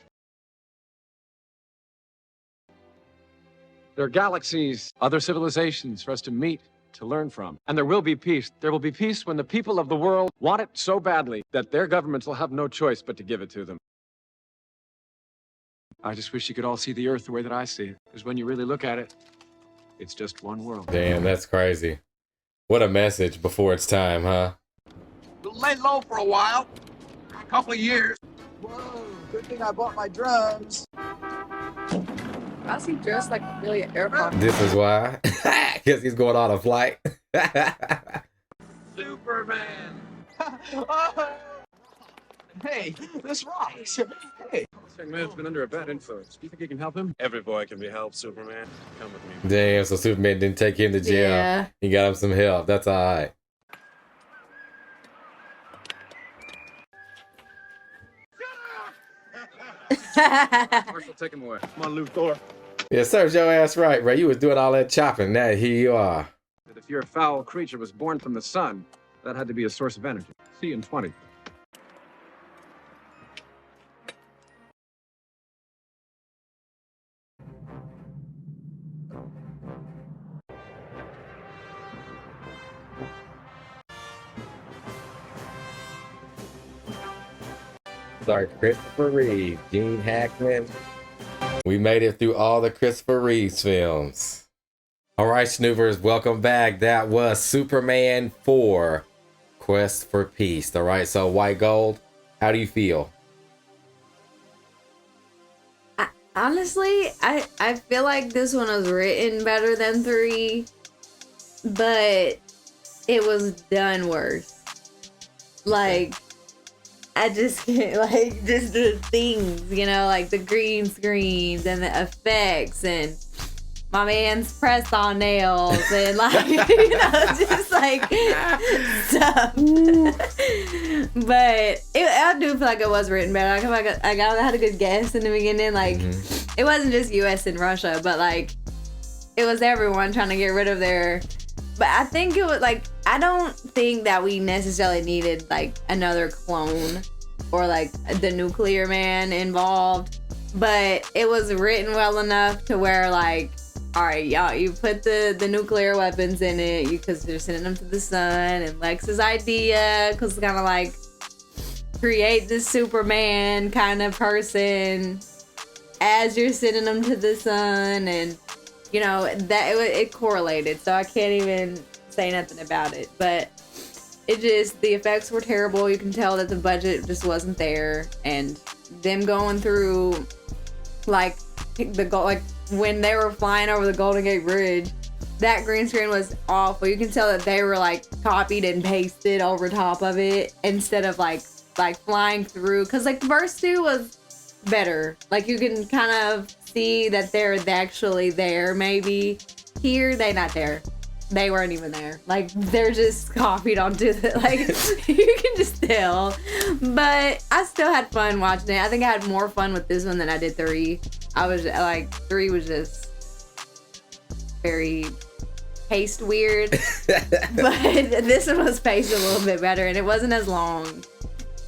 There are galaxies, other civilizations for us to meet, to learn from. And there will be peace. There will be peace when the people of the world want it so badly that their governments will have no choice but to give it to them. I just wish you could all see the Earth the way that I see it. Because when you really look at it, it's just one world. Damn, that's crazy. What a message before it's time, huh? Lay low for a while. A couple of years. Whoa, good thing I bought my drums. Why is he dressed like really an airport? This is why. Because he's going on a flight. Superman. Hey, this rocks. Hey. This young man's been under a bad influence. Do you think you can help him? Every boy can be helped, Superman. Come with me. Damn, so Superman didn't take him to jail. Yeah. He got him some help. That's all right. Marshal, take him away. Come on, Luthor. Yeah, serves your ass right, bro. You was doing all that chopping. Now here you are. That if your foul creature was born from the sun, that had to be a source of energy. See you in 20. Sorry, Christopher Reeve, Gene Hackman. We made it through all the Christopher Reeves films. All right, Snoopers, welcome back. That was Superman 4, Quest for Peace. All right, so White Gold, how do you feel? Honestly, I feel like this one was written better than 3, but it was done worse. Like, I just can't, like, just the things, you know, like the green screens and the effects and my man's press-on nails and, like, you know, just, like, stuff. But I do feel like it was written better. I had a good guess in the beginning. Like, it wasn't just U.S. and Russia, but, like, it was everyone trying to get rid of their... But I think it was, like, I don't think that we necessarily needed, like, another clone or, like, the nuclear man involved. But it was written well enough to where, like, all right, y'all, you put the nuclear weapons in it because they're sending them to the sun. And Lex's idea, because it's kind of like create this Superman kind of person as you're sending them to the sun. And, you know, that it correlated. So I can't even say nothing about it. But it just, the effects were terrible. You can tell that the budget just wasn't there, and them going through like when they were flying over the Golden Gate Bridge, that green screen was awful. You can tell that they were like copied and pasted over top of it instead of like flying through. Cause like the first two was better. Like you can kind of see that they're actually there. Maybe here they not there. They weren't even there. Like they're just copied onto the like you can just tell. But I still had fun watching it. I think I had more fun with this one than I did 3. I was like 3 was just very paced weird. But this one was paced a little bit better and it wasn't as long.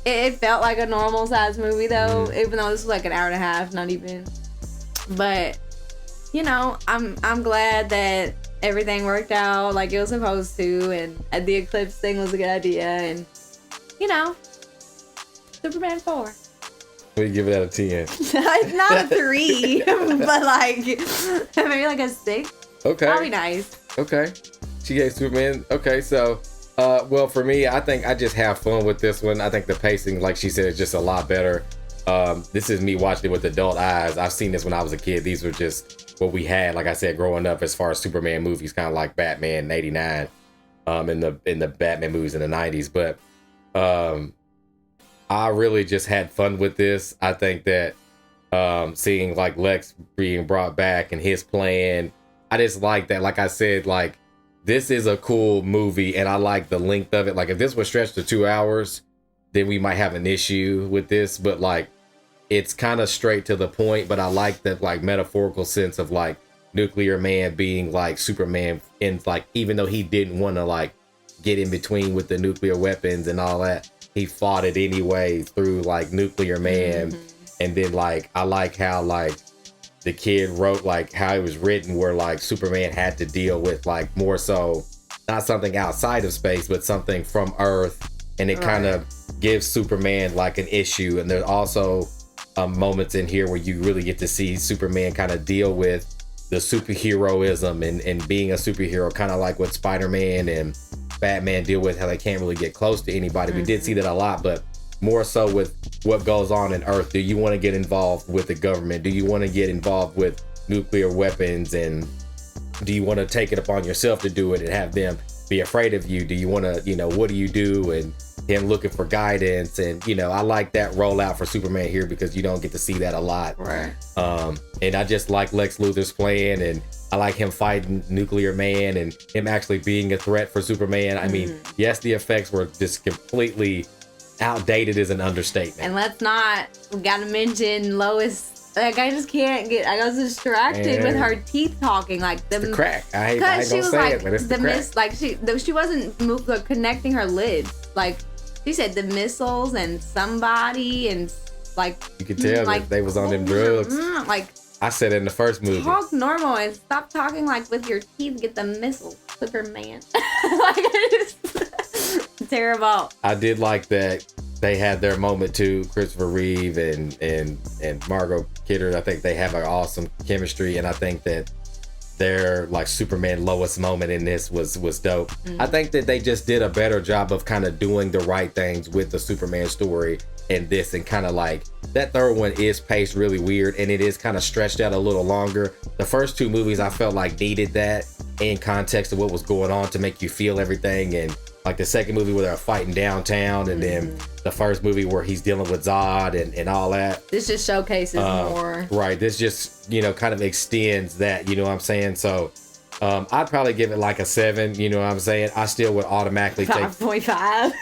It felt like a normal size movie though, even though this was like an hour and a half, not even. But you know, I'm glad that everything worked out like it was supposed to, and the eclipse thing was a good idea, and you know, Superman 4. What do you give it out of 10? It's not a 3, but like maybe like a 6. Okay. That'd be nice. Okay. She gave Superman. Okay, so well, for me, I think I just have fun with this one. I think the pacing, like she said, is just a lot better. This is me watching it with adult eyes. I've seen this when I was a kid. These were just what we had, like I said, growing up as far as Superman movies, kind of like Batman in '89, in the Batman movies in the '90s. But I really just had fun with this. I think that seeing like Lex being brought back and his plan, I just like that. Like I said, like this is a cool movie, and I like the length of it. Like if this was stretched to 2 hours, then we might have an issue with this, but like it's kind of straight to the point. But I like that like metaphorical sense of like Nuclear Man being like Superman, and like even though he didn't want to like get in between with the nuclear weapons and all that, he fought it anyway through like Nuclear Man. And then like I like how like the kid wrote like how it was written, where like Superman had to deal with like more so not something outside of space, but something from Earth, and it kind of gives Superman like an issue. And there's also moments in here where you really get to see Superman kind of deal with the superheroism and being a superhero, kind of like what Spider-Man and Batman deal with, how they can't really get close to anybody. We did see that a lot, but more so with what goes on in Earth. Do you want to get involved with the government? Do you want to get involved with nuclear weapons? And do you want to take it upon yourself to do it and have them be afraid of you? Do you want to, you know, what do you do? And him looking for guidance. And, you know, I like that rollout for Superman here because you don't get to see that a lot. Right. And I just like Lex Luthor's plan, and I like him fighting Nuclear Man and him actually being a threat for Superman. I mean, yes, the effects were just completely outdated is an understatement. And we gotta mention Lois. Like I just can't get. I was distracted with her teeth talking like them. The crack. I don't say it, but it's the crack. Like she wasn't connecting her lids. Like she said the missiles and somebody and like you could tell like, that they was on them drugs. Like I said in the first movie. Talk normal and stop talking like with your teeth. Get the missiles, Superman. Like terrible. I did like that they had their moment too. Christopher Reeve and Margot Kidder. I think they have an awesome chemistry, and I think that their like Superman Lois moment in this was dope. I think that they just did a better job of kind of doing the right things with the Superman story in this, and kind of like that third one is paced really weird, and it is kind of stretched out a little longer. The first two movies I felt like needed that in context of what was going on to make you feel everything, and like the second movie where they're fighting downtown, and then the first movie where he's dealing with Zod and all that. This just showcases more. Right. This just, you know, kind of extends that, you know what I'm saying? So I'd probably give it like a 7, you know what I'm saying? I still would automatically take 5.5.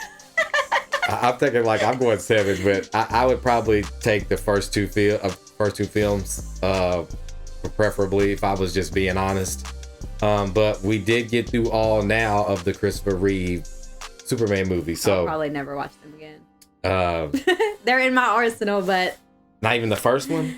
I'm thinking like I'm going 7, but I would probably take the first two films, preferably, if I was just being honest. But we did get through all now of the Christopher Reeve Superman movie, so I'll probably never watch them again. They're in my arsenal, but not even the first one.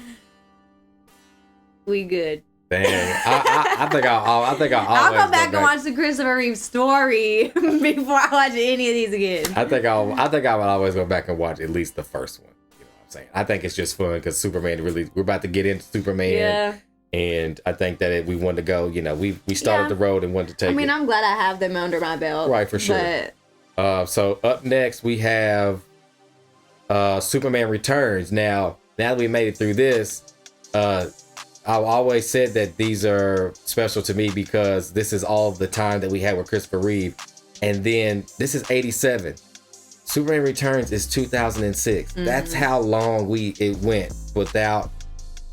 We good. Dang, I think I'll go back and watch the Christopher Reeve story before I watch any of these again. I think I would always go back and watch at least the first one. You know what I'm saying? I think it's just fun because Superman we're about to get into Superman. Yeah. And I think that we wanted to go, you know, we started the road and wanted to take it. I mean, I'm glad I have them under my belt. Right, for sure. So up next we have Superman Returns. Now that we made it through this, I've always said that these are special to me because this is all the time that we had with Christopher Reeve. And then this is 87. Superman Returns is 2006. That's how long it went without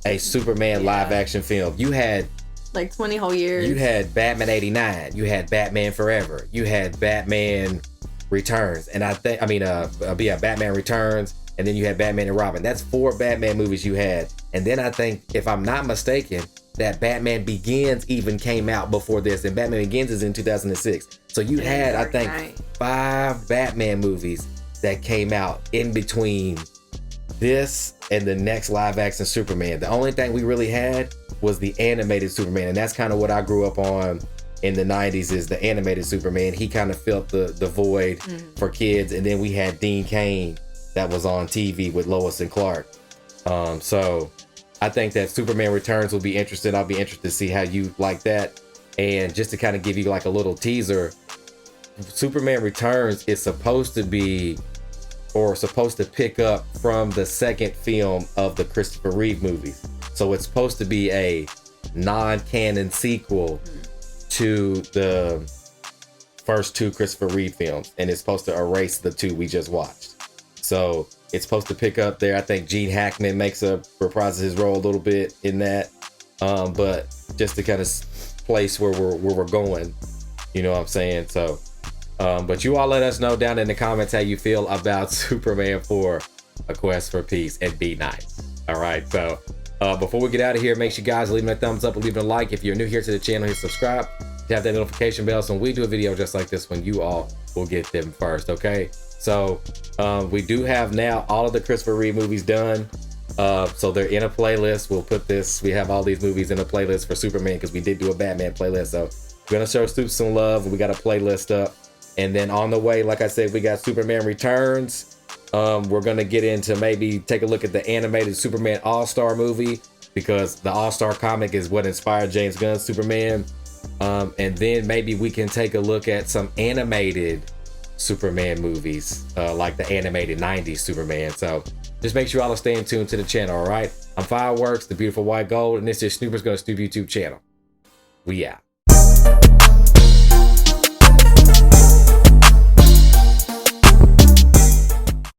a Superman live action film. You had like 20 whole years. You had Batman 89. You had Batman Forever. You had Batman Returns. And Batman Returns. And then you had Batman and Robin. That's 4 Batman movies you had. And then I think, if I'm not mistaken, that Batman Begins even came out before this. And Batman Begins is in 2006. So you had, I think, 5 Batman movies that came out in between this and the next live action Superman. The only thing we really had was the animated Superman. And that's kind of what I grew up on in the 90s, is the animated Superman. He kind of filled the void for kids. And then we had Dean Cain that was on TV with Lois and Clark. So I think that Superman Returns will be interesting. I'll be interested to see how you like that. And just to kind of give you like a little teaser, Superman Returns is supposed to pick up from the second film of the Christopher Reeve movies. So it's supposed to be a non-canon sequel to the first 2 Christopher Reeve films. And it's supposed to erase the 2 we just watched. So it's supposed to pick up there. I think Gene Hackman reprises his role a little bit in that. But just to kind of place where we're going, you know what I'm saying? So, but you all let us know down in the comments how you feel about Superman 4, A Quest for Peace, and be nice. All right. So before we get out of here, make sure you guys leave a thumbs up and leave a like. If you're new here to the channel, hit subscribe. Have that notification bell so when we do a video just like this one, you all will get them first. Okay. So we do have now all of the Christopher Reeve movies done. So they're in a playlist. We'll put this, we have all these movies in a playlist for Superman because we did do a Batman playlist. So we're gonna show Stoops some love. We got a playlist up. And then on the way, like I said, we got Superman Returns. We're gonna get into maybe take a look at the animated Superman All-Star movie because the All-Star comic is what inspired James Gunn's Superman. And then maybe we can take a look at some animated Superman movies, like the animated 90s Superman. So just make sure y'all are staying tuned to the channel, all right? I'm Fireworks, the beautiful white gold, and this is Snoopers Gonna Snoop YouTube channel. We out.